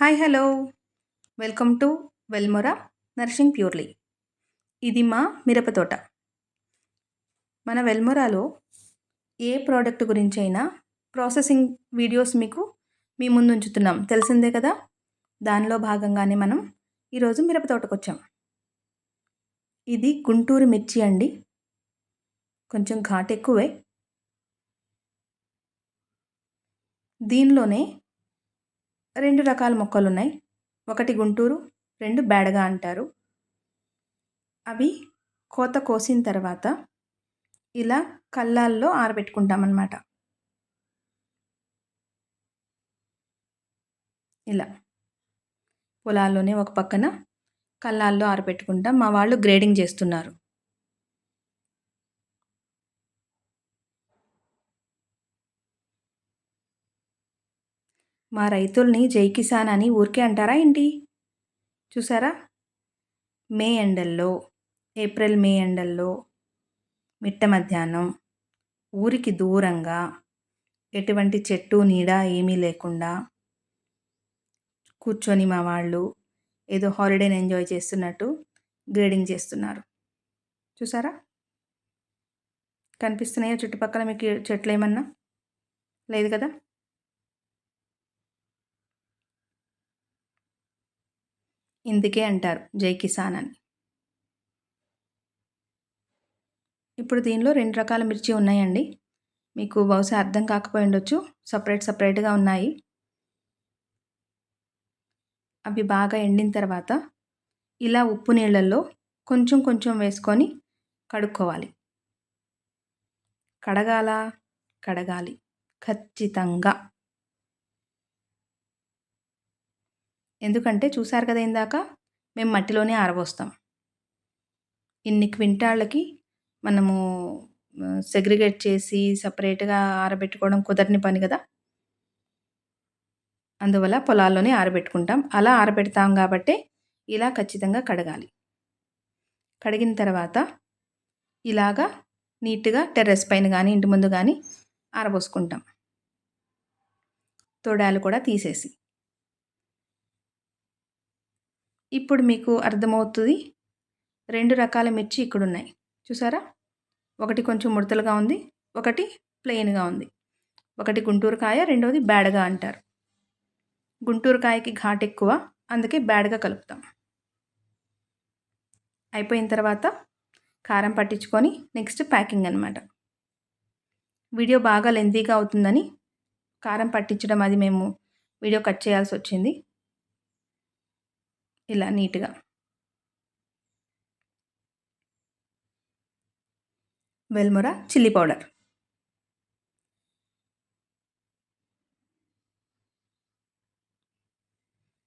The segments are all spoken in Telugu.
హాయ్ హలో వెల్కమ్ టు వెల్మొరా నర్సింగ్ ప్యూర్లీ. ఇది మా మిరప తోట. మన వెల్మొరాలో ఏ ప్రోడక్ట్ గురించి అయినా ప్రాసెసింగ్ వీడియోస్ మీకు మీ ముందు ఉంచుతున్నాం, తెలిసిందే కదా. దానిలో భాగంగానే మనం ఈరోజు మిరప తోటకు వచ్చాం. ఇది గుంటూరు మిర్చి అండి, కొంచెం ఘాటు ఎక్కువే. దీనిలోనే రెండు రకాల మొక్కలు ఉన్నాయి. ఒకటి గుంటూరు, రెండు బేడగా అంటారు. అవి కోత కోసిన తర్వాత ఇలా కల్లాల్లో ఆరబెట్టుకుంటామన్నమాట. ఇలా పొలాల్లోనే ఒక పక్కన కల్లాల్లో ఆరబెట్టుకుంటాం. మా వాళ్ళు గ్రేడింగ్ చేస్తున్నారు. మా రైతుల్ని జై కిసాన్ అని ఊరికే అంటారా ఏంటి? చూసారా, మే ఎండల్లో, ఏప్రిల్ మే ఎండల్లో మిట్ట మధ్యాహ్నం ఊరికి దూరంగా ఎటువంటి చెట్టు నీడ ఏమీ లేకుండా కూర్చొని మా వాళ్ళు ఏదో హాలిడేని ఎంజాయ్ చేస్తున్నట్టు గ్రేడింగ్ చేస్తున్నారు. చూసారా, కనిపిస్తున్నాయో చుట్టుపక్కల మీకు చెట్లు ఏమన్నా? లేదు కదా. ఇందుకే అంటారు జై కిసాన్ అని. ఇప్పుడు దీనిలో రెండు రకాల మిర్చి ఉన్నాయండి. మీకు బహుశా అర్థం కాకపోయి ఉండొచ్చు, సపరేట్గా ఉన్నాయి. అవి బాగా ఎండిన తర్వాత ఇలా ఉప్పు నీళ్ళల్లో కొంచెం కొంచెం వేసుకొని కడుక్కోవాలి. కడగాలి ఖచ్చితంగా. ఎందుకంటే చూసారు కదా, ఇందాక మేము మట్టిలోనే ఆరబోస్తాం. ఇన్ని క్వింటాళ్ళకి మనము సెగ్రిగేట్ చేసి సపరేట్గా ఆరబెట్టుకోవడం కుదరని పని కదా. అందువల్ల పొలాల్లోనే ఆరబెట్టుకుంటాం. అలా ఆరబెడతాం కాబట్టి ఇలా ఖచ్చితంగా కడగాలి. కడిగిన తర్వాత ఇలాగా నీట్గా టెర్రస్ పైన కానీ ఇంటి ముందు కానీ ఆరబోసుకుంటాం, తోడాలు కూడా తీసేసి. ఇప్పుడు మీకు అర్థమవుతుంది, రెండు రకాల మిర్చి ఇక్కడున్నాయి. చూసారా, ఒకటి కొంచెం ముడతలుగా ఉంది, ఒకటి ప్లెయిన్గా ఉంది. ఒకటి గుంటూరు కాయ, రెండవది బేడగా అంటారు. గుంటూరు కాయకి ఘాటు ఎక్కువ, అందుకే బేడగా కలుపుతాం. అయిపోయిన తర్వాత కారం పట్టించుకొని నెక్స్ట్ ప్యాకింగ్ అనమాట. వీడియో బాగా లెంతీగా అవుతుందని కారం పట్టించడం అది మేము వీడియో కట్ చేయాల్సి వచ్చింది. ఇలా నీట్గా వెల్మొరా చిల్లీ పౌడర్.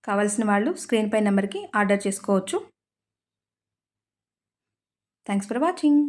కావాల్సిన వాళ్ళు స్క్రీన్ పై నెంబర్కి ఆర్డర్ చేసుకోవచ్చు. Thanks for watching.